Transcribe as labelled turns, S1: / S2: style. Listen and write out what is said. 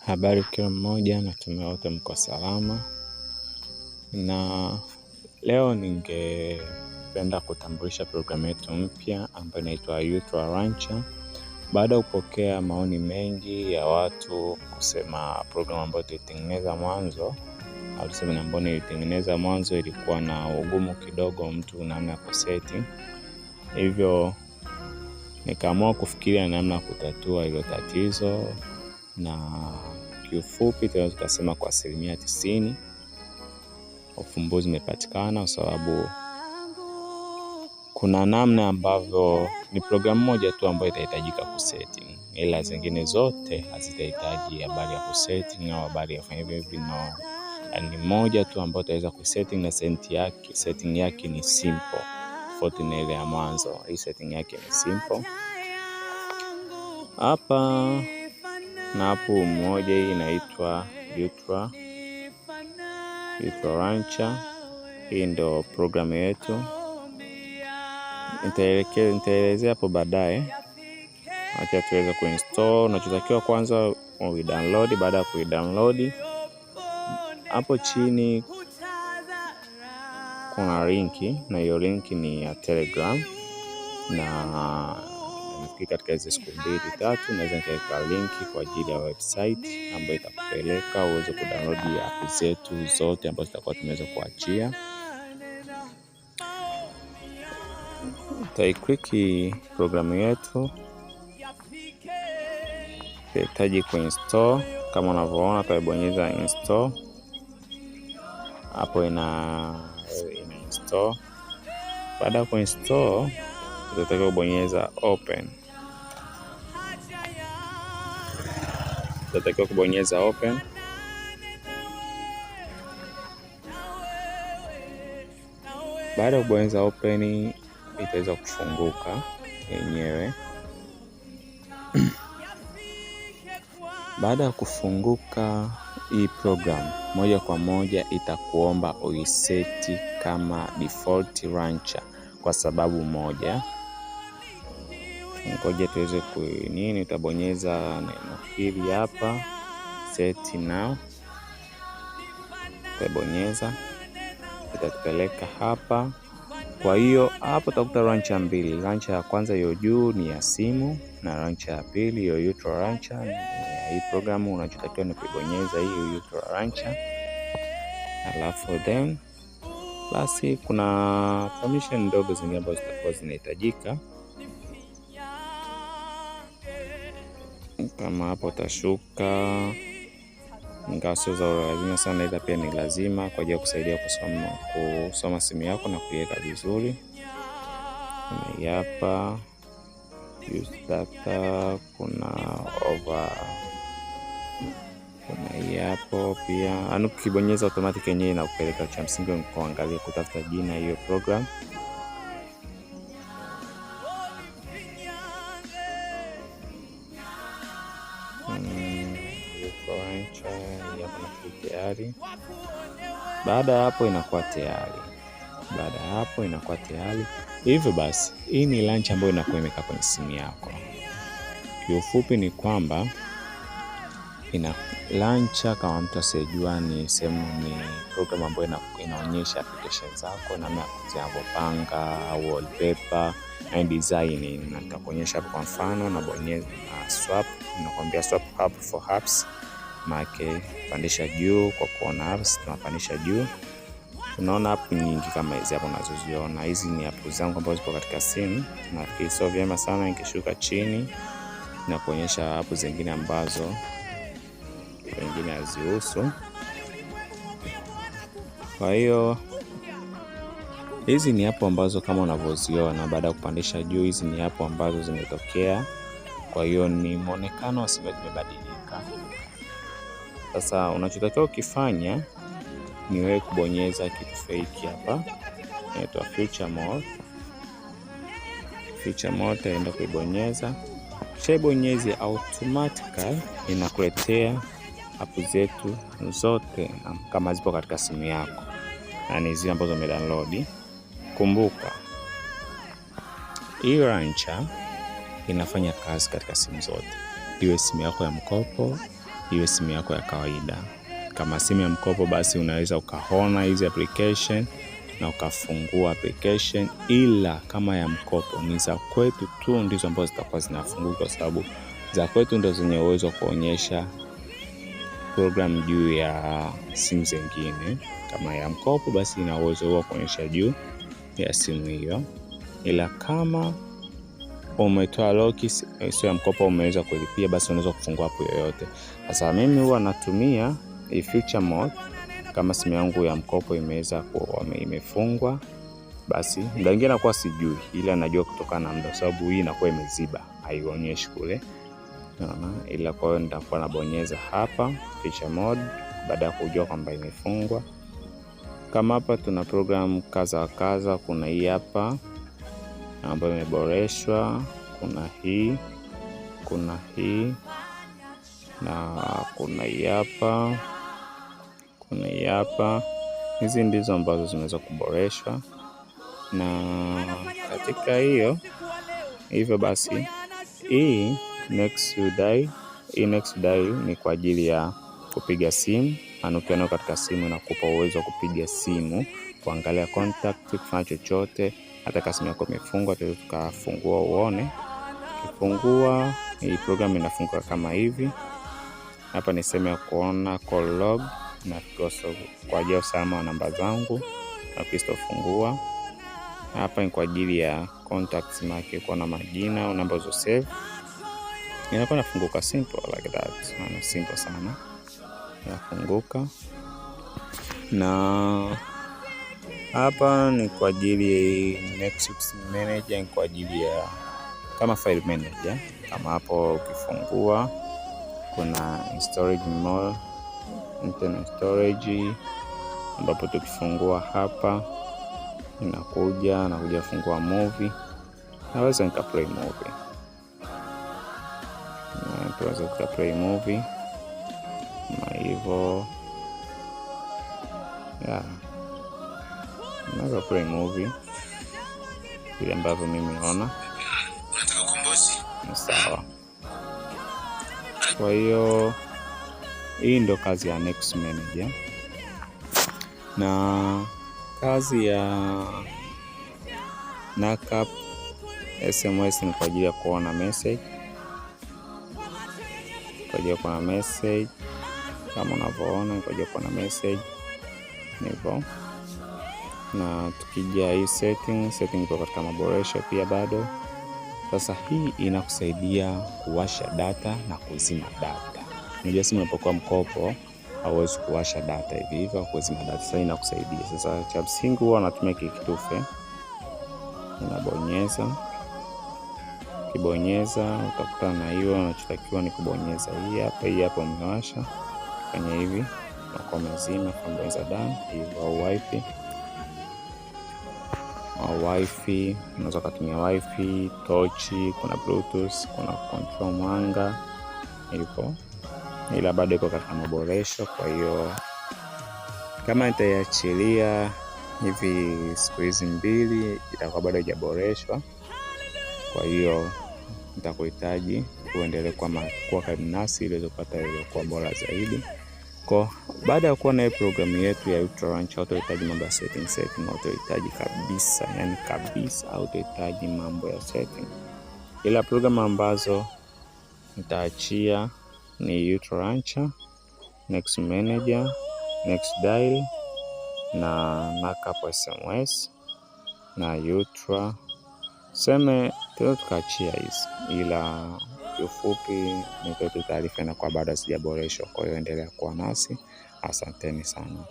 S1: Habari kila mmoja, natumai wote mko salama. Na leo ningependa kutambulisha programu yetu mpya ambayo inaitwa Youthful Rancher. Baada ya kupokea maoni mengi ya watu kusema programu ambayo tulitengeneza mwanzo, au tuseme ambayo nilitengeneza mwanzo ilikuwa na ugumu kidogo mtu namna ya kusetting. Hivyo nikaamua kufikiria namna ya kutatua hilo tatizo, na kiufupi tunaweza kusema kwa 90% ufumbuzi umepatikana, kwa sababu kuna namna ambavyo ni programu moja tu ambayo itahitajika kusetting, ila zingine zote hazitahitaji habari ya kusetting au habari ya kufanya hivyo. Ni moja tu ambayo itaweza kusetting, na setting yake ni simple tofauti na ile ya mwanzo. Hii setting yake ni simple. Hapa na hapo moja, hii inaitwa Youthful Rancher. Hii ndio programu yetu. Nitaelezea hapo baadaye. Acha tuweze kuinstall. Unachotakiwa kwanza uidownload. Baada ya kuidownload, hapo chini kuna linki, na hiyo linki ni ya Telegram, na katika hizo siku 2-3 naweza nikaweka linki kwa ajili ya website ambayo itakupeleka uweze kudownload app zetu zote ambazo tutakuwa tumeweza kuachia. Click programu yetu, tutahitaji kuinstall. Kama unavyoona, tutabonyeza install. Hapo ina install. Baada ya kuinstall, tutatakiwa kubonyeza open. Baada ya kubonyeza open, itaweza kufunguka yenyewe. Baada ya kufunguka hii program, moja kwa moja itakuomba uiseti kama default rancher kwa sababu moja. Ngoja tuweze utabonyeza neno hili hapa, set now. Utabonyeza, itakupeleka hapa. Kwa hiyo hapo utakuta rancher mbili. Rancher ya kwanza hiyo juu ni ya simu, na rancher ya pili hiyo Youthful Rancher ni ya hii programu. Unachotakiwa ni kubonyeza hii Youthful Rancher, alafu then basi kuna permission ndogo zingine ambazo zitakuwa zinahitajika. Kama hapo utashuka, ingawa sio za lazima sana, ila pia ni lazima kwa ajili ya kusaidia kusoma simu yako na kuiweka vizuri. Na hapa use data, kuna hapo pia ukibonyeza automatic yenyewe inakupeleka. Cha msingi ni kuangalia kutafuta jina hiyo program. Tayari. Baada ya hapo inakuwa tayari. Hivyo basi, hii ni launcher ambayo inakuwa imekaa kwenye simu yako. Kiufupi ni kwamba launcher, kama mtu asiyejua, ni program ambayo inaonyesha application zako namna zinavyopanga, wallpaper na designing. Na nitakuonyesha hapo. Kwa mfano, nabonyeza swap, nakwambia swap app for apps. Make pandisha juu kwa kuona apps, tunapandisha juu. Tunaona app nyingi kama hizi hapo unazoziona. Hizi ni app zangu ambazo zipo katika simu. Na sio vyema sana nikishuka chini na kuonyesha app zingine ambazo wengine hazihusu. Kwa hiyo hizi ni app ambazo kama unavyoziona baada ya kupandisha juu, hizi ni app ambazo zimetokea. Kwa hiyo ni muonekano wa simu umebadilika. Sasa unachotakiwa ukifanya ni wewe kubonyeza kitu fake hapa, inaitwa Future Mode. Utaenda kuibonyeza. Ukishabonyeza, automatically inakuletea app zetu zote kama zipo katika simu yako, na ni zile ambazo umedownload. Kumbuka, hii rancher inafanya kazi katika simu zote, iwe simu yako ya mkopo iwe simu yako ya kawaida. Kama simu ya mkopo, basi unaweza ukaona hizi application na ukafungua application, ila kama ya mkopo ni za kwetu tu ndizo ambazo zitakuwa zinafunguka, kwa sababu za kwetu ndio zenye uwezo wa kuonyesha program juu ya simu zingine. Kama ya mkopo, basi ina uwezo wa kuonyesha juu ya simu hiyo, ila kama umetoa lock, sio ya mkopo, umeweza kulipia, basi unaweza kufungua hapo yoyote. Sasa mimi huwa natumia feature mode. Kama simu yangu ya mkopo imeweza kuwa imefungwa, basi muda mwingine nakuwa sijui, ila najua kutokana na muda, sababu hii inakuwa imeziba, haionyeshi kule. Ila kwa hiyo nitakuwa nabonyeza hapa feature mode baada ya kujua kwamba imefungwa. Kama hapa tuna program kaza, kuna hii hapa ambayo imeboreshwa, kuna hii na kuna hii hapa. Hizi ndizo ambazo zimeweza kuboreshwa, na katika hivyo basi hii next dial ni kwa ajili ya kupiga simu. Ukiona katika simu inakupa uwezo wa kupiga simu, kuangalia contact, kufanya chochote. Hata kama simu yako imefungwa, tukafungua uone. Ukifungua hii program inafunguka kama hivi. Hapa ni sehemu ya kuona call log na kwa ajili ya usalama wa namba zangu, na ukifungua hapa ni kwa ajili ya contacts, maki kuona majina au namba zo save. Inakuwa inafunguka simple like that. Simple sana. Inafunguka. Na hapa ni kwa ajili ya Nexus Manager, ni kwa ajili ya kama file manager. Kama hapo ukifungua kuna storage mode, internal storage, ambapo tukifungua hapa inakuja fungua movie. Naweza nikaplay movie. Tuweze kuplay movie na hivyo naweza play movie ile ambavyo mimi naona sawa. Kwa hiyo hii ndio kazi ya Nexus Manager, na kazi ya Nacap SMS ni kwa ajili ya kuona message, kama unavyoona, kwa ajili ya kuona message hivyo. Na tukija hii setting iko katika maboresho pia bado. Sasa hii inakusaidia kuwasha data na kuzima data. Unajua simu inapokuwa mkopo hauwezi kuwasha data hivi kuzima data. Sasa inakusaidia. Sasa cha msingi huwa natumia kitufe, unabonyeza. Kibonyeza utakutana na hiyo, unachotakiwa ni kubonyeza hii hapa umewasha. Fanya hivi na kwa mzima, kubonyeza down hiyo wifi. Unaweza kutumia wifi, tochi, kuna bluetooth, kuna control mwanga hivyo. Ila bado iko katika maboresho, kwa hiyo kama nitaiachilia hivi siku hizi 2 itakuwa bado haijaboreshwa. Kwa hiyo nitakuhitaji kuendelea kwa karibu nasi ili upate ile kwa bora zaidi. Kwa baada ya kuwa na programu yetu ya Ultra Rancher, utahitaji mambo ya setting, utahitaji kabisa, utahitaji mambo ya setting. Ila programu ambazo nitaachia ni Ultra Rancher, Nexus Manager, Nexus Dial na Nacap SMS na Ultra. Sema tukaachia hizi, ila kiufupi nitoe taarifa na kwa baada sijaboreshwa. Kwa hiyo endelea kuwa nasi. Asanteni sana.